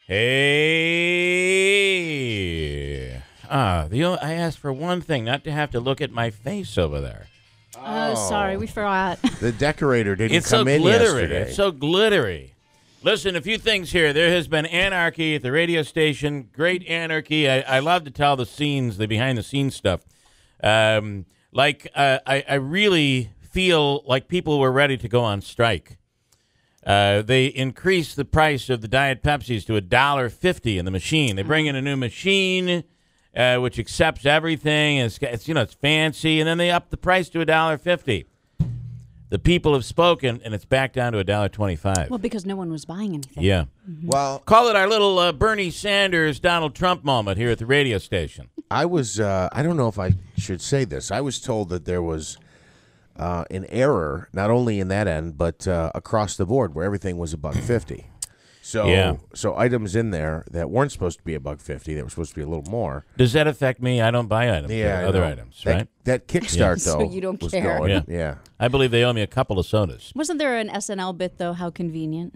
Hey. I asked for one thing, not to have to look at my face over there. Oh, sorry, we forgot. The decorator didn't come so in glittery. yesterday. It's so glittery. Listen, a few things here. There has been anarchy at the radio station. Great anarchy. I love to tell the scenes, the behind-the-scenes stuff. I really feel like people were ready to go on strike. They increased the price of the Diet Pepsis to $1.50 in the machine. They bring in a new machine, which accepts everything. It's fancy, and then they up the price to $1.50. The people have spoken, and it's back down to $1.25. Well, because no one was buying anything. Yeah. Mm-hmm. Well, Call it our little Bernie Sanders, Donald Trump moment here at the radio station. I was, I don't know if I should say this. I was told that there was an error, not only in that end, but across the board where everything was $1.50. So items in there that weren't supposed to be $1.50, that were supposed to be a little more. Does that affect me? I don't buy items. Yeah, other items, right? That kickstart, though, So you don't was care. going. Yeah. Yeah. I believe they owe me a couple of sodas. Wasn't there an SNL bit, though, how convenient?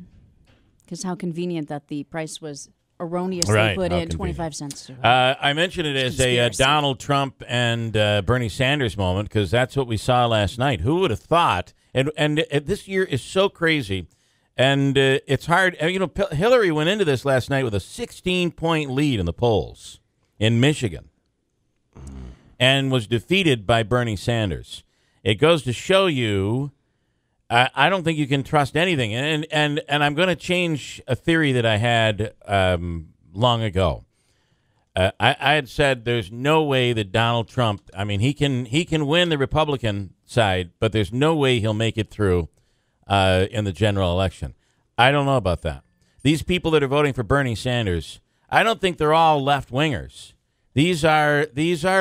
Because how convenient that the price was erroneously Right, put how in, convenient. 25 cents. I mentioned it as a Conspiracy. Donald Trump and Bernie Sanders moment because that's what we saw last night. Who would have thought? And this year is so crazy, and it's hard. Hillary went into this last night with a 16-point lead in the polls in Michigan and was defeated by Bernie Sanders. It goes to show you, I don't think you can trust anything. And I'm going to change a theory that I had long ago. I had said there's no way that Donald Trump, he can win the Republican side, but there's no way he'll make it through in the general election. I don't know about that. These people that are voting for Bernie Sanders, I don't think they're all left-wingers. These are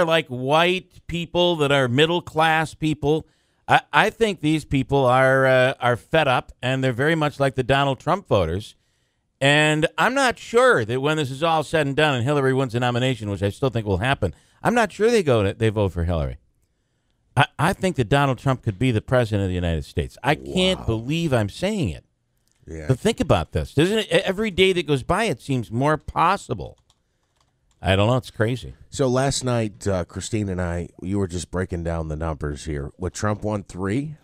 like white people that are middle-class people. I think these people are fed up, and they're very much like the Donald Trump voters. And I'm not sure that when this is all said and done and Hillary wins the nomination, which I still think will happen, I'm not sure they vote for Hillary. I think that Donald Trump could be the president of the United States. I can't believe I'm saying it. Yeah. But think about this. Doesn't it? Every day that goes by, it seems more possible. I don't know. It's crazy. So last night, Christine and I, you were just breaking down the numbers here. What, Trump won 3?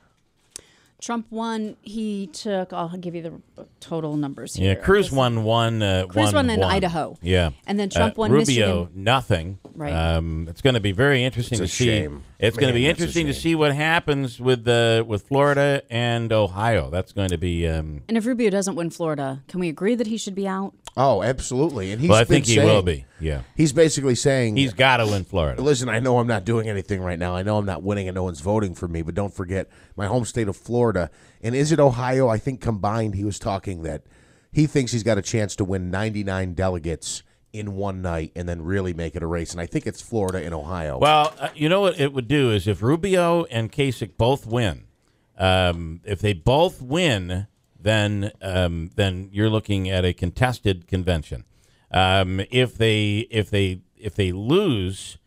Trump won. He took. I'll give you the total numbers here. Yeah, Cruz won one. Cruz won in Idaho. Yeah, and then Trump won Rubio, Michigan. Nothing. Right. It's going to be very interesting It's to a see. shame. It's going to Man, be that's a interesting to shame. see what happens with Florida and Ohio. That's going to be. And if Rubio doesn't win Florida, can we agree that he should be out? Oh, absolutely. And he's Well, I been think he saying, will be. Yeah, He's basically saying, he's got to win Florida. listen, I know I'm not doing anything right now. I know I'm not winning and no one's voting for me, but don't forget my home state of Florida. And is it Ohio? I think combined he was talking that he thinks he's got a chance to win 99 delegates in one night and then really make it a race. And I think it's Florida and Ohio. Well, you know what it would do is if Rubio and Kasich both win, if they both win, then you're looking at a contested convention. If they lose,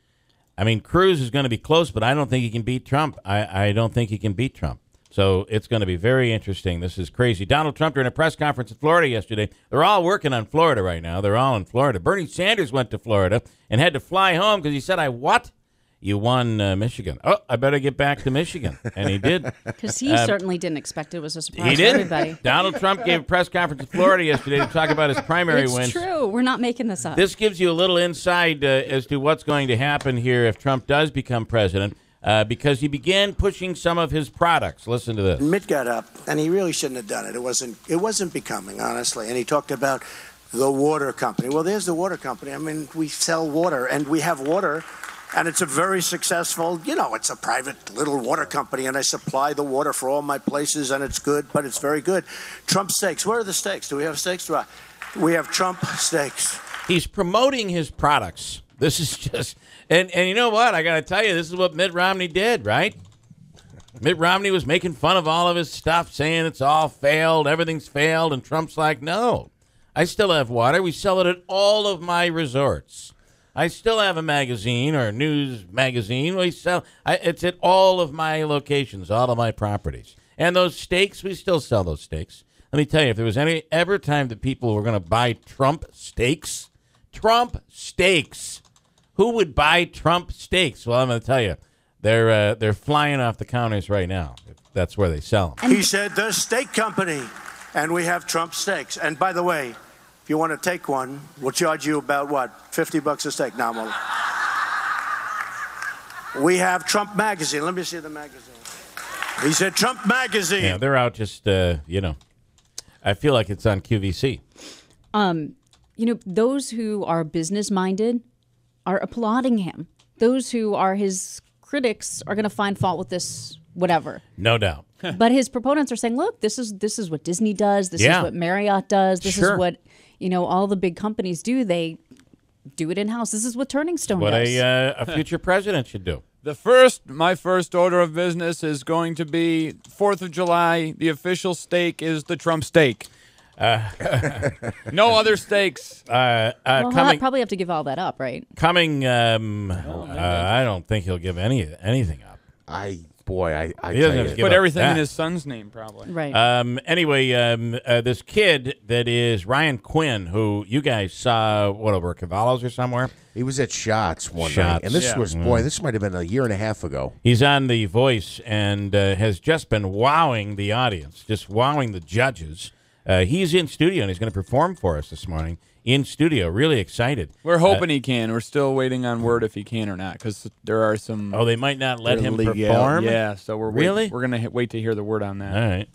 Cruz is going to be close, but I don't think he can beat Trump. I don't think he can beat Trump. So it's going to be very interesting. This is crazy. Donald Trump during a press conference in Florida yesterday. They're all working on Florida right now. They're all in Florida. Bernie Sanders went to Florida and had to fly home because he said, what? You won Michigan. Oh, I better get back to Michigan. And he did. Because he certainly didn't expect it. It was a surprise He for did. everybody. Donald Trump gave a press conference in Florida yesterday to talk about his primary It's wins. true. We're not making this up. This gives you a little insight as to what's going to happen here if Trump does become president, because he began pushing some of his products. Listen to this. Mitt got up, and he really shouldn't have done it. It wasn't becoming, honestly. And he talked about the water company. Well, there's the water company. We sell water, and we have water, and it's a very successful, it's a private little water company, and I supply the water for all my places, and it's good, but it's very good. Trump steaks. Where are the steaks? Do we have steaks? We have Trump steaks. He's promoting his products. This is just, and you know what? I got to tell you, this is what Mitt Romney did, right? Mitt Romney was making fun of all of his stuff, saying it's all failed, everything's failed, and Trump's like, no, I still have water. We sell it at all of my resorts. I still have a magazine or a news magazine. It's at all of my locations, all of my properties. And those steaks, we still sell those steaks. Let me tell you, if there was any ever time that people were going to buy Trump steaks, who would buy Trump steaks? Well, I'm going to tell you, they're flying off the counters right now. That's where they sell them. He said the steak company, and we have Trump steaks. And by the way, if you want to take one, we'll charge you about, what, $50 a steak? No, we have Trump Magazine. Let me see the magazine. He said Trump Magazine. Yeah, they're out just, I feel like it's on QVC. Those who are business-minded are applauding him. Those who are his critics are going to find fault with this, whatever. No doubt. But his proponents are saying, look, this is what Disney does. This is what Marriott does. This is what, all the big companies do. They do it in-house. This is what Turning Stone What does. a future president should do. My first order of business is going to be 4th of July. The official steak is the Trump steak. No other steaks. Well, he'll probably have to give all that up, right? I don't think he'll give anything up. I He doesn't have to give Put up everything that. in his son's name, probably. Right. Anyway, this kid that is Ryan Quinn, who you guys saw, over Cavallo's or somewhere? He was at Shots one night. And this was, this might have been a year and a half ago. He's on The Voice and has just been wowing the audience, just wowing the judges. He's in studio, and he's going to perform for us this morning in studio. Really excited. We're hoping he can. We're still waiting on word if he can or not, because there are some... Oh, they might not let him perform? Yeah, so we're really? We're going to wait to hear the word on that. All right.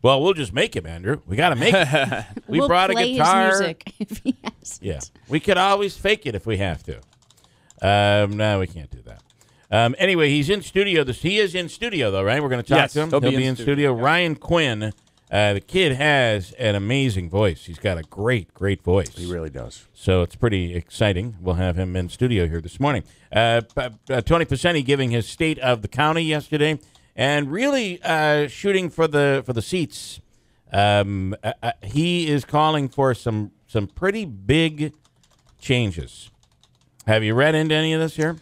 Well, we'll just make him, Andrew. We got to make him. We brought a guitar. His music if he has it. We could always fake it if we have to. No, we can't do that. Anyway, he's in studio. He is in studio, though, right? We're going to talk to him. He'll be in studio. Yeah. Ryan Quinn. The kid has an amazing voice. He's got a great, great voice. He really does. So it's pretty exciting. We'll have him in studio here this morning. Tony Pacini giving his state of the county yesterday, and really shooting for the seats. He is calling for some pretty big changes. Have you read into any of this here?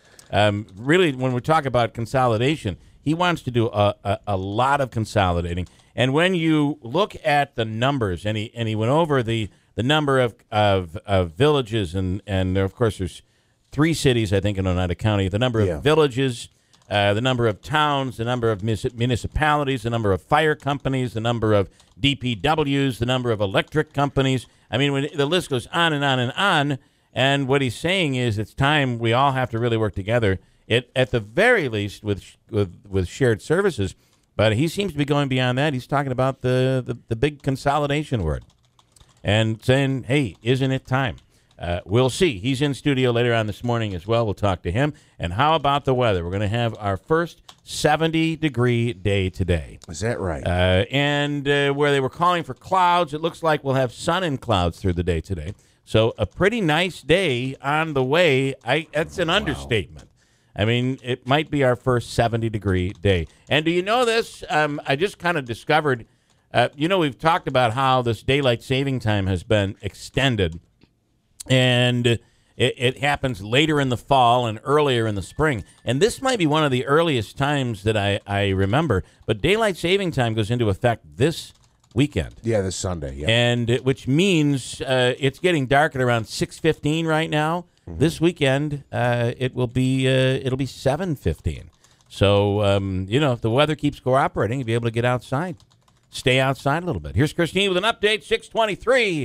Really, when we talk about consolidation, he wants to do a lot of consolidating. And when you look at the numbers, and he went over the number of villages, and there, of course, there's 3 cities, I think, in Oneida County. The number of villages, the number of towns, the number of municipalities, the number of fire companies, the number of DPWs, the number of electric companies. I mean, the list goes on and on and on. And what he's saying is it's time we all have to really work together, at the very least with shared services. But he seems to be going beyond that. He's talking about the big consolidation word and saying, hey, isn't it time? We'll see. He's in studio later on this morning as well. We'll talk to him. And how about the weather? We're going to have our first 70-degree day today. Is that right? And where they were calling for clouds, it looks like we'll have sun and clouds through the day today. So a pretty nice day on the way. That's an understatement. I mean, it might be our first 70-degree day. And do you know this? I just kind of discovered, we've talked about how this daylight saving time has been extended. And it happens later in the fall and earlier in the spring. And this might be one of the earliest times that I remember. But daylight saving time goes into effect this weekend. Yeah, this Sunday. Yeah. And which means it's getting dark at around 6:15 right now. Mm-hmm. This weekend, it'll be 7:15. So if the weather keeps cooperating, you'll be able to get outside, stay outside a little bit. Here's Christine with an update. 6:23.